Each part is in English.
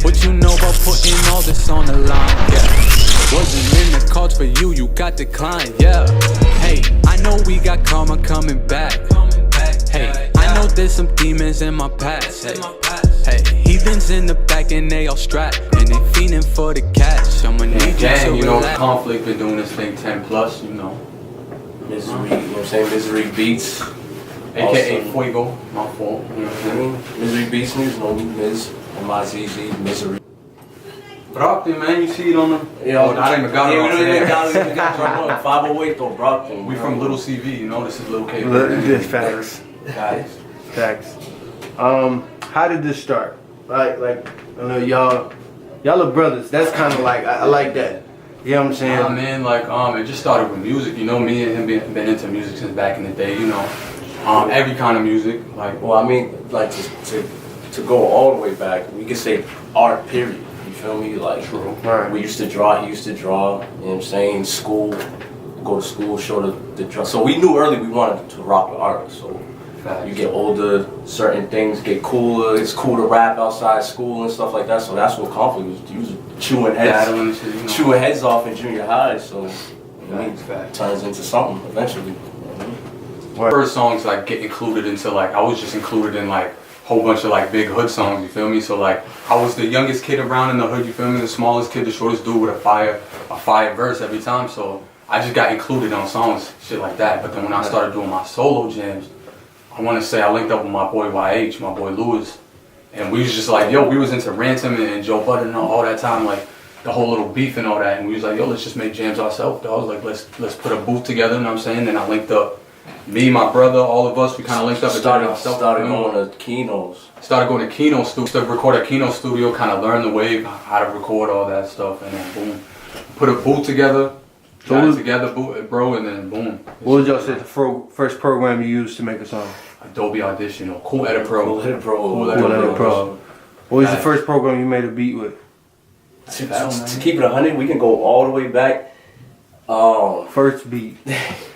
What you know about putting all this on the line, yeah. Wasn't in the cards for you, you got declined, yeah. Hey, I know we got karma coming back. Hey, I know there's some demons in my past. Hey, heathens in the back and they all strapped, and they fiending for the cash. I'ma need you to you know, relax. Conflict been doing this thing 10 plus, you know. Mizzery, you know what I'm saying? Mizzery Beats. AKA Also, Fuego, my fault. You know what I'm saying? Mizzery Beats, niggas know me, Miz, M-I-Z-Z, Mizzery. Brockton, man, you see it on them? Yeah, I didn't even got it on we there. got drum on 508 though, Brockton. We from Little CV, you know, this is Little K. This facts. Guys. Facts. How did this start? Like I know y'all are brothers. That's kind of like I like that. You know what I'm saying? Nah, man, like it just started with music. You know, me and him been into music since back in the day. You know, every kind of music. Like, Well, I mean, like to go all the way back, we could say art period. You feel me? Like, True. Right. we used to draw, he used to draw, you know what I'm saying? School, go to school, show the draw. So we knew early we wanted to rock with art. So you get older, certain things get cooler. It's cool to rap outside school and stuff like that. So that's what Conflict was. He was chewing battling heads, shit, you know. chewing heads off in junior high. So I mean, Facts. turns into something eventually. First songs like get included into like I was just included in like a whole bunch of like big hood songs. You feel me? So like I was the youngest kid around in the hood. You feel me? The smallest kid, the shortest dude with a fire verse every time. So I just got included on songs, shit like that. But then when I started doing my solo jams, I want to say I linked up with my boy YH, my boy Lewis, and we was just like, yo, we was into Ransom and Joe Budden and all that time, like the whole little beef and all that, and we was like, yo, let's just make jams ourselves, dog. Like let's put a booth together, you know what I'm saying? Then I linked up, me, my brother, all of us, we kind of linked up and Started ourselves. going to Kino's. Started going to Kino studio, to record at Kino studio, kind of learn the wave, how to record all that stuff, and then boom, put a booth together. Got it together, bro, and then boom. What would y'all say the first program you used to make a song? Adobe Audition or Cool Edit Pro. Cool Edit Pro. Cool Cool Edit Edit Pro. What was the first program you made a beat with? To keep it 100, we can go all the way back. First beat.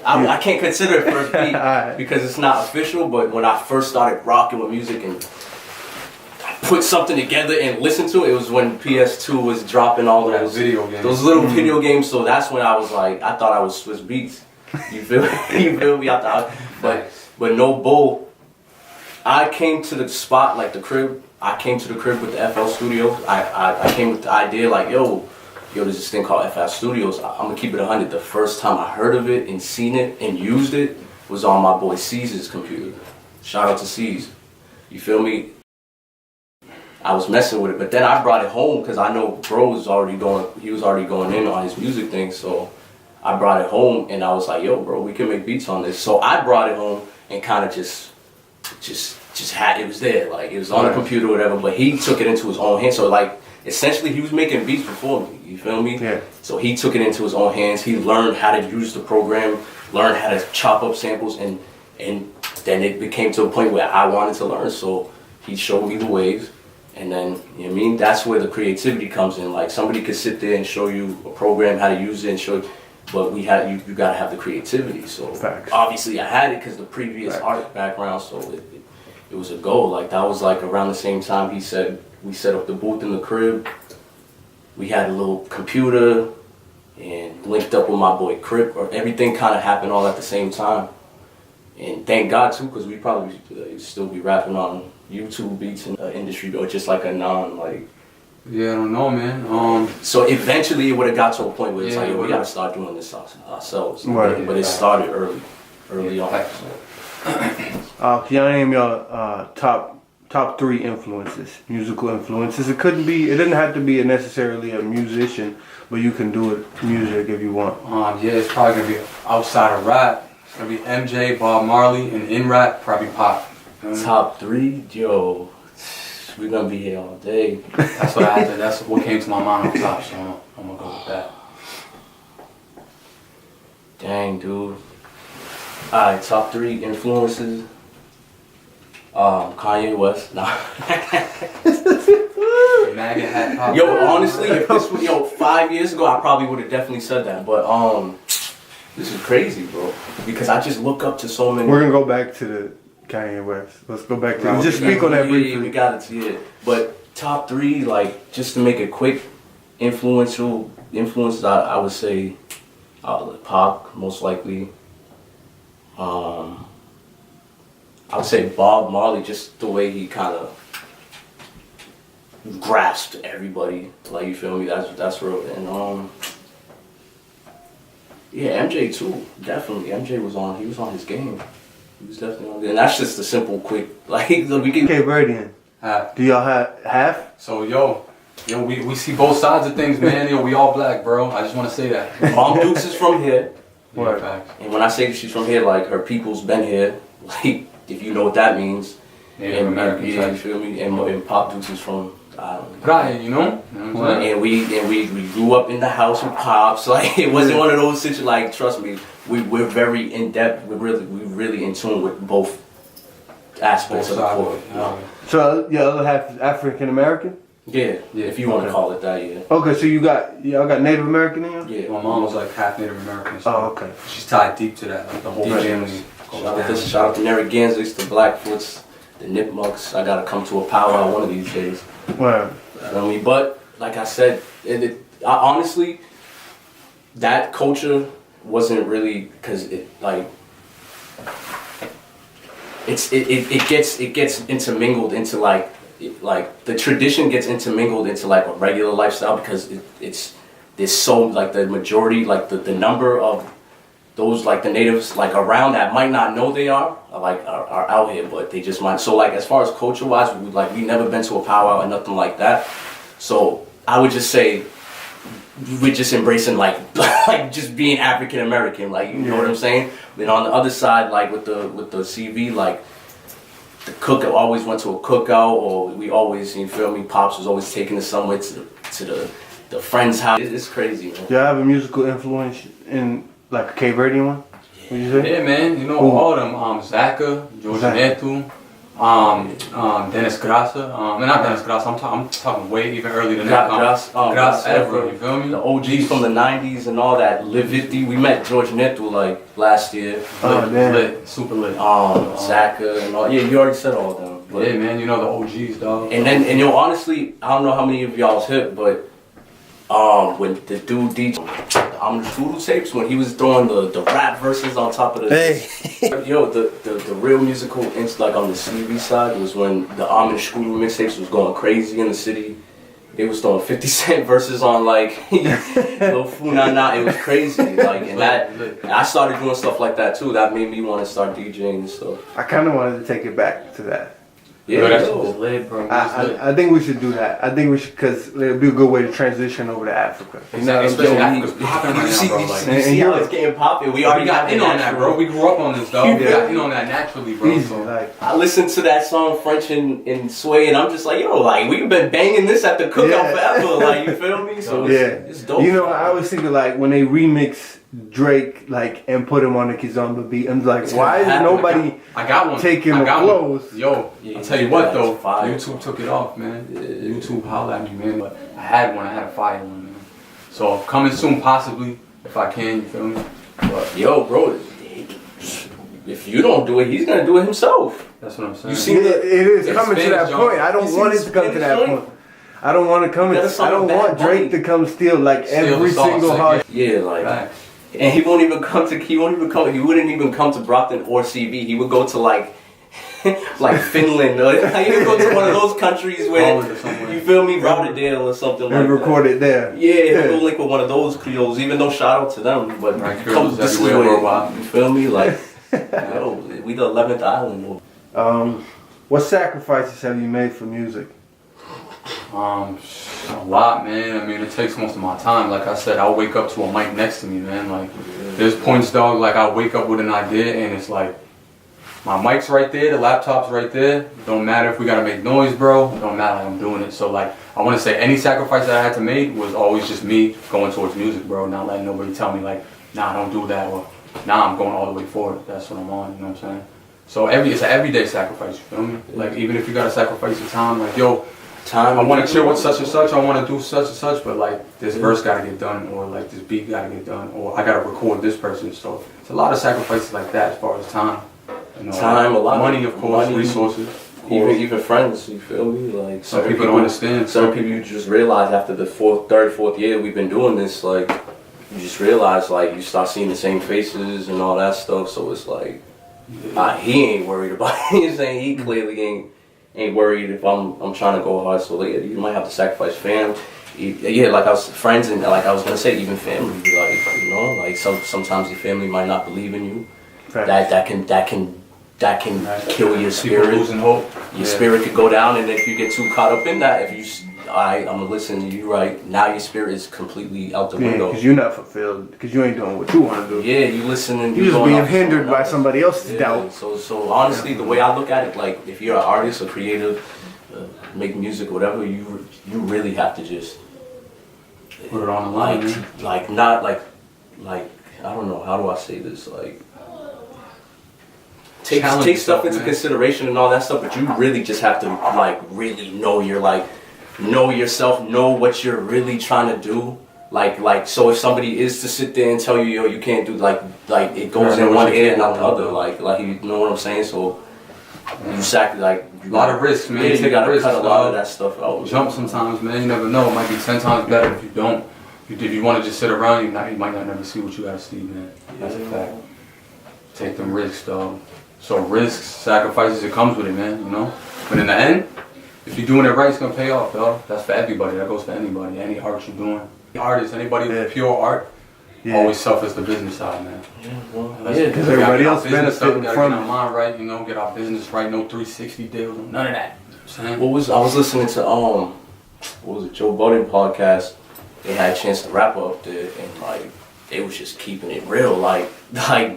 I can't consider it first beat Alright. because it's not official. But when I first started rocking with music and put something together and listen to it, it was when PS2 was dropping all those video games. those little video games. So that's when I was like, I thought I was Swiss Beats. You feel you feel me? I thought, but no bull. I came to the spot like the crib. I came to the crib with the FL Studios. I came with the idea like, yo, there's this thing called FL Studios. I'm gonna keep it 100. The first time I heard of it and seen it and used it was on my boy C's computer. Shout out to C's. You feel me? I was messing with it, but then I brought it home because I know bro was already going. He was already going in on his music thing, so I brought it home and I was like, yo, bro, we can make beats on this. So I brought it home and kind of just had it was there, like it was on the computer or whatever. But he took it into his own hands. So like essentially, he was making beats before me. You feel me? Yeah. So he took it into his own hands. He learned how to use the program, learned how to chop up samples, and then it became to a point where I wanted to learn. So he showed me the ways. And then, you know what I mean? That's where the creativity comes in. Like somebody could sit there and show you a program, how to use it and show you, but you gotta have the creativity. So Facts. obviously I had it because the previous art background, so it was a go. Like that was like around the same time he said we set up the booth in the crib. We had a little computer and linked up with my boy Crip, or everything kind of happened all at the same time. And thank God too, because we probably still be rapping on YouTube beats in the industry, or just like a like. Yeah, I don't know, man. So eventually it would have got to a point where it's Yeah, like, it we would've. gotta start doing this ourselves. Right. But it started early on. Can y'all name your top 3 influences, musical influences? It didn't have to be necessarily a musician, but you can do it music if you want. Yeah, it's probably gonna be outside of rap. It's gonna be MJ, Bob Marley, and in rap, probably Pop. Top 3, yo, we're gonna be here all day. That's what I had to. That's what came to my mind on top. So I'm gonna go with that. Dang, dude. Alright, top 3 influences. Kanye West. Nah. Maggot hat pop. Yo, honestly, if this was 5 years ago, I probably would have definitely said that. But this is crazy, bro. Because I just look up to so many. We're gonna go back to the Kanye West. Let's go back to just speak on that briefly. We got it to it. But top 3, like, just to make it quick, influences, I would say Pac, most likely. I would say Bob Marley, just the way he kind of grasped everybody, like, you feel me? That's real. And yeah, MJ too, definitely. MJ was on his game. He was definitely on. And that's just a simple, quick, like, we can. Okay, Verdian. Do y'all have? So yo, we see both sides of things, man. Yo, we all black, bro. I just want to say that. Mom Dukes is from here. Yeah, facts. And when I say she's from here, like, her people's been here. Like, if you know what that means. Native American. Yeah, you feel me? And Pop Dukes is from, I don't know. Right, you know? And we grew up in the house with Pops. Like, it wasn't one of those situations. Like, trust me, we're very in depth. We're really in tune with both aspects of the core. So your other half is African American? Yeah, if you want to call it that, yeah. Okay, so y'all got Native American in you? Yeah. My mom was like half Native American. So Oh, okay. she's tied deep to that. Like the whole family. Shout out to Narragansetts, the Blackfoots, the Nipmucks. I gotta come to a powwow one of these days. Right. But like I said, I honestly, that culture wasn't really, because it gets intermingled into like the tradition gets intermingled into like a regular lifestyle, because there's so, like, the majority, like the number of those, like, the natives, like, around that might not know they are out here, but they just might. So, like, as far as culture wise, we never been to a powwow or nothing like that. So I would just say we're just embracing like just being African American, like, you know what I'm saying. Then on the other side, like with the CV, like, the cook always went to a cookout, or we always, you feel me, Pops was always taking us somewhere to the friend's house. It's crazy, man. Do y'all have a musical influence in, like, a Cape Verdean one? What you say? Yeah, man. You know, all of them. Zaka, George Neto, Dennis Grasa. Not Dennis Grasa, I'm talking way even earlier than that. Grasa Ever, you feel me? The OGs from the 90s and all that. Livity. We met George Neto like last year. Lit, super lit. Zaka and all. Yeah, you already said all of them. But yeah, man, you know the OGs, dog. And honestly, I don't know how many of y'all's hip, but when the dude DJ the Voodoo tapes, when he was throwing the rap verses on top of the yo, the real musical like on the CV side was when the Voodoo mixtapes was going crazy in the city. They was throwing 50 Cent verses on like Lil Funana. It was crazy. Like, and I started doing stuff like that too. That made me want to start DJing and stuff. I kind of wanted to take it back to that. Yeah, that's lit, bro. I think we should do that. I think we should, because it'll be a good way to transition over to Africa. Especially Africa's popping right now, bro. Like, you see how it's getting popping. We already got in on that, bro. We grew up on this, dog. We got in on that naturally, bro. So. I listened to that song French and Sway, and I'm just like, yo, like, we've been banging this at the cookout forever. Like, you feel me? So it's dope. You know, I always think of, like, when they remix Drake, like, and put him on the Kizomba beat, I'm like, why is nobody taking the flows? Yo, I'll tell you what though, YouTube took it off, man. YouTube holla at me, man. But I had a fire one, man. So coming soon, possibly, if I can, you feel me? But yo, bro, if you don't do it, he's gonna do it himself. That's what I'm saying. You see, it is coming to that point. I don't want it to come to that point. I don't want to come. I don't want Drake to come steal like every single hard. Yeah, like. Right. And he wouldn't even come. He wouldn't even come to Brockton or CV. He would go to like Finland, or he would go to one of those countries where, you feel me, Rotterdam or something like that. And record it there. Yeah, he'll go link with one of those Creoles, even though shout out to them, but comes this way over a while. You feel me? Like, yo, we the 11th island. What sacrifices have you made for music? A lot, man. I mean, it takes most of my time. Like I said, I'll wake up to a mic next to me, man. Like, there's points, dog, like I'll wake up with an idea and it's like, my mic's right there, the laptop's right there. Don't matter if we gotta make noise, bro. Don't matter, like, I'm doing it. So, like, I wanna say any sacrifice that I had to make was always just me going towards music, bro. Not letting nobody tell me, like, nah, don't do that, or nah, I'm going all the way forward. That's what I'm on, you know what I'm saying? So, it's an everyday sacrifice, you feel me? Like, even if you gotta sacrifice your time, like, yo, I want to chill with such and such, I want to do such and such, but like this verse got to get done, or like this beat got to get done, or I got to record this person. So it's a lot of sacrifices like that as far as time. You know, time, a lot money, of course, resources. Even friends, you feel me? Like some people don't understand. Some people you just realize after the third, fourth year we've been doing this, like you just realize like you start seeing the same faces and all that stuff. So it's like he ain't worried about it. He's saying he clearly ain't worried if I'm trying to go hard. So like, you might have to sacrifice family. Yeah, like I was friends and like I was gonna say even family. Like you know, like sometimes your family might not believe in you. Right. That can kill your spirit. People losing hope. Your spirit could go down, and if you get too caught up in that, if you, I'm gonna listen to you, right now, your spirit is completely out the window. Because you're not fulfilled. Because you ain't doing what you want to do. Yeah, you listen and you're just being hindered by somebody else's doubt. So honestly, the way I look at it, like if you're an artist or creative, make music, whatever, you really have to just put it on the line. Like not like I don't know, how do I say this, like. Take stuff into consideration and all that stuff, but you really just have to like really know know yourself, know what you're really trying to do. Like so if somebody is to sit there and tell you, yo, you can't do like it goes in one ear and not the other, like you know what I'm saying? So you like a lot of risks, man. Yeah, you gotta cut a lot of that stuff out. Jump sometimes, man. You never know. It might be 10 times better if you don't. If you want to just sit around, you might not never see what you gotta see, man. That's a fact. Take them risks, dog. So risks, sacrifices, it comes with it, man, you know? But in the end, if you're doing it right, it's gonna pay off, dog. That's for everybody. That goes for anybody. Any art you're doing. Artists, anybody with pure art, always suffers the business side, man. Yeah, well, because everybody else benefiting from get our mind right, you know, get our business right, no 360 deals, none of that. You know I was listening to what was it, Joe Budden podcast. They had a chance to rap up there, and like they was just keeping it real, like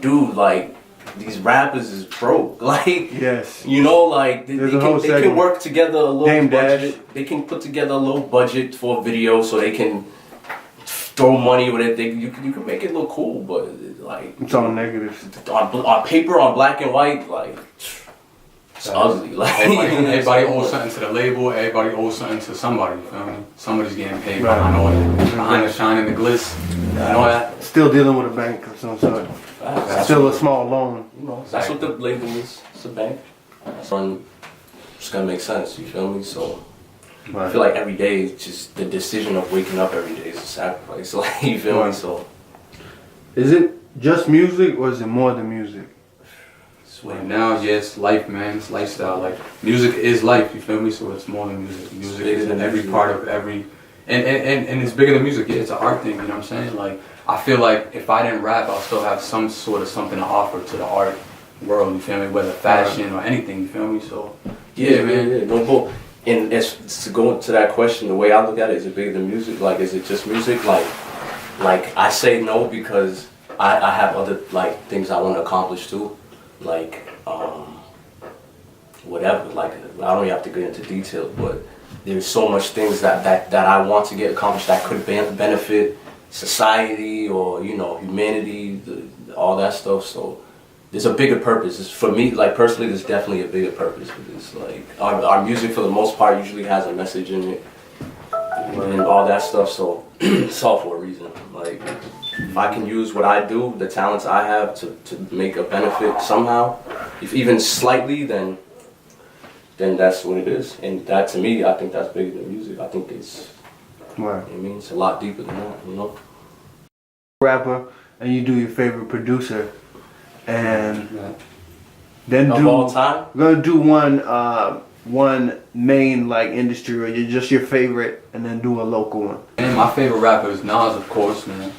dude, like. These rappers is broke, like you know, like they can work together a little budget. They can put together a little budget for a video, so they can throw money with it. You can make it look cool, but like it's all negative on paper, on black and white, like it's ugly. Like everybody owes something to the label. Everybody owes something to somebody. You feel me? Somebody's getting paid behind all that, behind the shine and the glitz. You know that. Still dealing with a bank of some sort. Still a small loan. You know, that's what the label is. It's a bank. So it's gonna make sense. You feel me? So I feel like every day, it's just the decision of waking up every day is a sacrifice. Like you feel me? So is it just music or is it more than music? Right now, it's life, man. It's lifestyle. Like music is life. You feel me? So it's more than music. Music is in every part of every, and it's bigger than music. Yeah, it's an art thing. You know what I'm saying? Like. I feel like if I didn't rap, I'll still have some sort of something to offer to the art world, you feel me? Whether fashion or anything, you feel me? So, yeah. No, and as to go into that question, the way I look at it, is it bigger than music? Like, is it just music? Like I say no because I have other, like, things I want to accomplish too. Like, whatever. Like, I don't even have to get into detail, but there's so much things that I want to get accomplished that could benefit society or, you know, humanity, all that stuff. So there's a bigger purpose. It's, for me, like personally, there's definitely a bigger purpose for this. Like our music for the most part usually has a message in it and all that stuff. So it's all for a reason. Like if I can use what I do, the talents I have to make a benefit somehow, if even slightly, then that's what it is. And that to me, I think that's bigger than music. I think it's right. I mean, it's a lot deeper than that, you know. Rapper, and you do your favorite producer, and then of all time. We're gonna do one main like industry, or you're just your favorite, and then do a local one. And my favorite rapper is Nas, of course, man.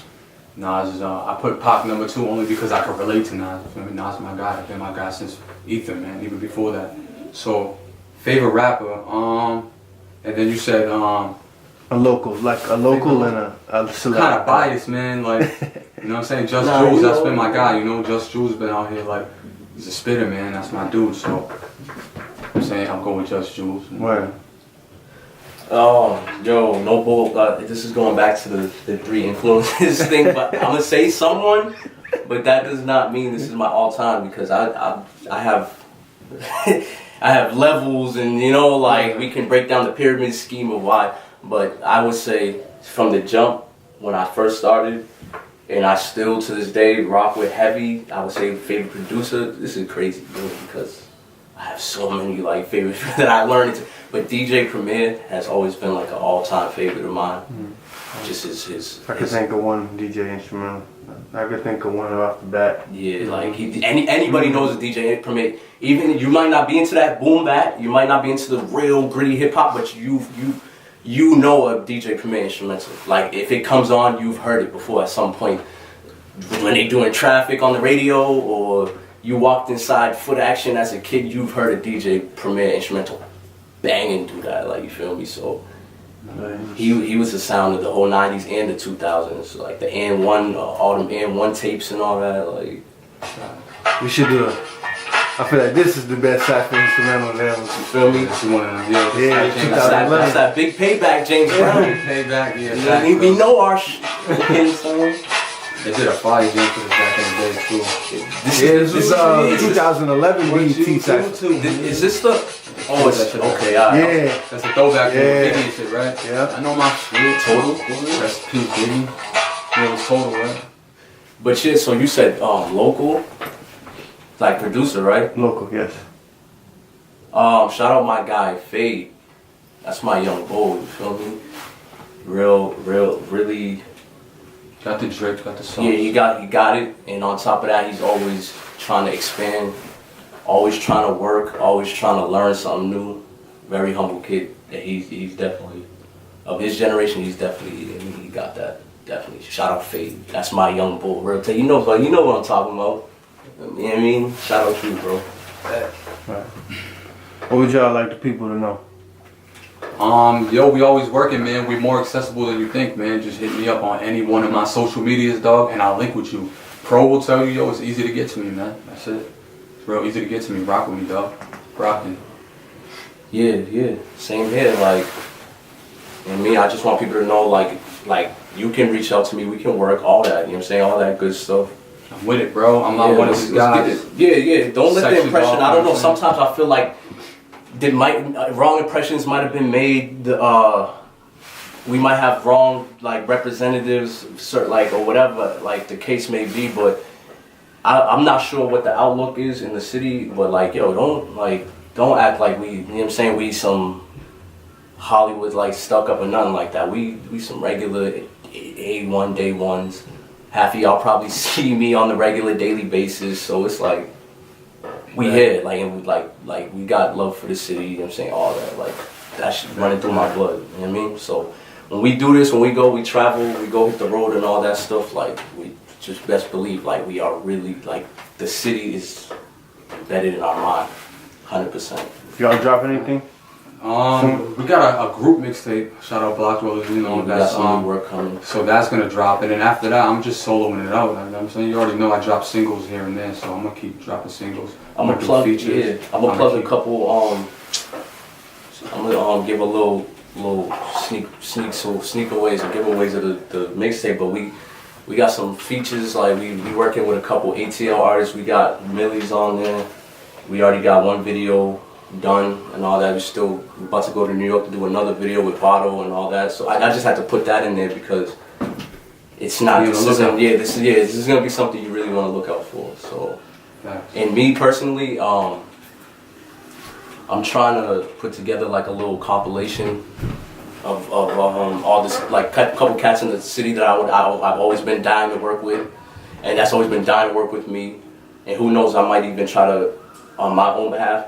Nas is I put Pac number 2 only because I could relate to Nas. I mean, Nas is my guy. I've been my guy since Ether, man, even before that. So, favorite rapper. And then you said a local, like a local and a select. Kind of biased, man. Like, you know what I'm saying? Just Jules, that's been my guy. You know, Just Jules been out here like he's a spitter, man. That's my dude. So I'm saying I'm going with Just Jules. Right. Yo, no bull. This is going back to the 3 influences thing, but I'm gonna say someone, but that does not mean this is my all time because I have. I have levels, and you know, like we can break down the pyramid scheme of why. But I would say from the jump, when I first started, and I still to this day rock with heavy, I would say favorite producer. This is crazy, because I have so many like favorites that I learned. But DJ Premier has always been like an all-time favorite of mine. Just his. I could think of one DJ instrumental. I could think of one off the bat. Yeah, like anybody knows a DJ Premier. Even you might not be into that boom bap, you might not be into the real gritty hip hop, but you know a DJ Premier instrumental. Like if it comes on, you've heard it before at some point. When they doing traffic on the radio, or you walked inside Foot Action as a kid, you've heard a DJ Premier instrumental banging do that. Like you feel me? So he was the sound of the whole '90s and the 2000s. Like the N1, all them N1 tapes and all that. Like we should do it. I feel like this is the best cypher instrumental ever. You feel me? Yeah, that's that big payback, James Brown. Payback, yeah. We know our They did a fire game for this back in the day too. This is 2011 BET cypher. Is this the? Oh, it's okay. Yeah, that's a throwback to Biggie and shit, right? Yeah. I know my shit. Total. Recipe Biggie. Yeah, it was Total, right? But shit, so you said local, like producer, right? Local, yes. Shout out my guy Fade. That's my young bull. You feel me? Really. Got the drip, got the sauce. Yeah, he got it, and on top of that, he's always trying to expand, always trying to work, always trying to learn something new. Very humble kid. And he's definitely of his generation. He's definitely he got that. Definitely. Shout out Fade. That's my young bull. Real tell you know what I'm talking about. You know what I mean? Shout out to you, bro. Right. What would y'all like the people to know? Yo, we always working, man. We more accessible than you think, man. Just hit me up on any one of my social medias, dog, and I'll link with you. Pro will tell you, yo, it's easy to get to me, man. That's it. It's real easy to get to me. Rock with me, dog. Brockton. Yeah. Same here. Like, and me, I just want people to know, like you can reach out to me. We can work all that. You know what I'm saying? All that good stuff. I'm with it, bro. I'm not one of these guys. Yeah. Don't let the impression. I don't know. Section Sometimes I feel like wrong impressions might have been made. We might have wrong like representatives, like or whatever, like the case may be. But I'm not sure what the outlook is in the city. But like, yo, don't act like we. You know what I'm saying? We some Hollywood like stuck up or nothing like that. We some regular A1 day ones. Half of y'all probably see me on the regular daily basis. So it's like. We here, like, and we got love for the city, you know what I'm saying, all that, like, that's running through my blood, you know what I mean? So, when we do this, when we go, we travel, we go hit the road and all that stuff, like, we just best believe, like, we are really, like, the city is embedded in our mind, 100%. Y'all drop anything? We got a group mixtape. Shout out Dwellerz, you know, We got some new work coming. So that's gonna drop, and then after that, I'm just soloing it out. You know what I'm saying? You already know I drop singles here and there, so I'm gonna keep dropping singles. I'm gonna plug features. I'm gonna plug a couple. I'm gonna give a little sneakaways and giveaways of the mixtape. But we got some features. Like we working with a couple ATL artists. We got Millie's on there. We already got one video done and all that. We're still about to go to New York to do another video with Votto and all that. So I just had to put that in there because it's not. This is gonna be something you really want to look out for. So. And me personally, I'm trying to put together like a little compilation of all this, like a couple cats in the city that I've always been dying to work with, and that's always been dying to work with me. And who knows, I might even try to, on my own behalf,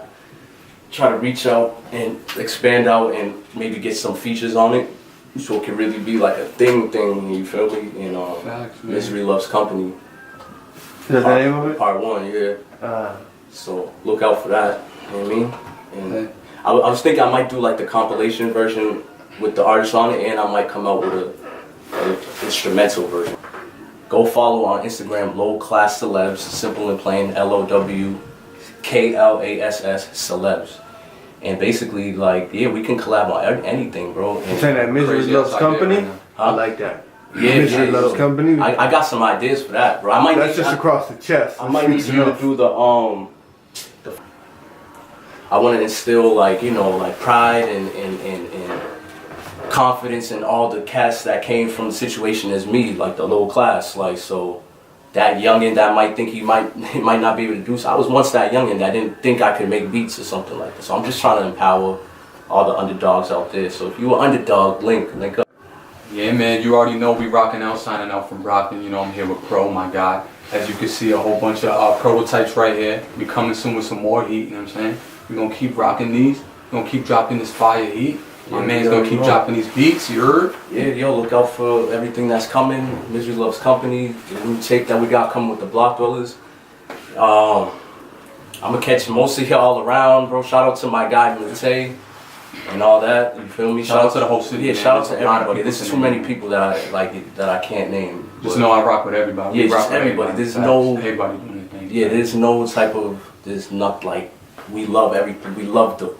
try to reach out and expand out and maybe get some features on it, so it can really be like a thing. You feel me? And Mizzery Loves Company. Is that the name of it? Part 1, yeah. So look out for that. You know what I mean? And I was thinking I might do like the compilation version with the artist on it, and I might come out with a instrumental version. Go follow on Instagram, Low Class Celebs, simple and plain, LOWKLASS Celebs. And basically, like, yeah, we can collab on anything, bro. You saying that Mizzery Loves Company? I like that. Mizzery Loves Company. I got some ideas for that, bro. That's just across the chest. I might need you to do the I want to instill like pride and confidence in all the cats that came from the situation as me, like the low class, like so that youngin that might think he might not be able to do so. I was once that youngin that didn't think I could make beats or something like that. So I'm just trying to empower all the underdogs out there. So if you an underdog, link up. Yeah, man, you already know we rocking out, signing out from Brockton. You know, I'm here with Pro, my guy. As you can see, a whole bunch of prototypes right here. We coming soon with some more heat, you know what I'm saying? We're gonna keep rocking these. We're gonna keep dropping this fire heat. My man's gonna keep dropping these beats, you heard? Yeah, yo, look out for everything that's coming. Mizzery Loves Company, the new tape that we got coming with the Block Dwellers. I'm gonna catch most of y'all around, bro. Shout out to my guy, Mizzery and all that. You feel me? Shout out to the whole city. Yeah, man. shout out to There's a lot of everybody. people There's too sitting many here. people that I can't name. Just know I rock with everybody. Yeah, We rock just with everybody. There's Facts. no- Everybody doing their thing. Yeah, there's not like, we love everything. We love the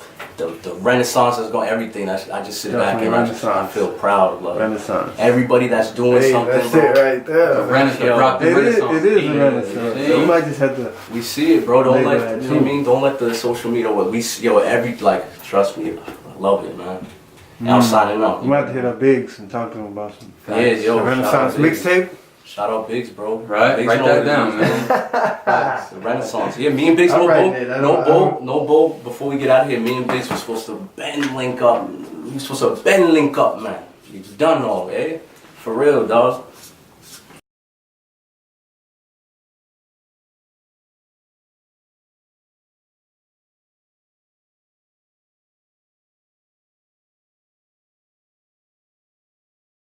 renaissance that's going, everything. I just sit back Definitely and I Renaissance. feel proud of like Renaissance. everybody that's doing Hey, something. that's bro. it right there. The Renaissance, Yo, Brockton It is Renaissance. a Yeah, renaissance. yeah. So we might just have to. We see it, bro. Don't Label let that you know what I too. mean. Don't let the social media. What we see, yo, every like, trust me, I love it, man. And I'm signing out. We might have to hit up Biggs and talk to him about some Yeah, yo, the Renaissance shout out Biggs. mixtape. Shout out Biggs, bro. Right? Biggs Write know that what it down, is, man. Facts, the Renaissance. Yeah, me and Biggs, I'll no write boat, that. no boat, no boat. Before we get out of here, me and Biggs were supposed to bend link up. We were supposed to bend link up, man. It's done all, eh? For real, dog.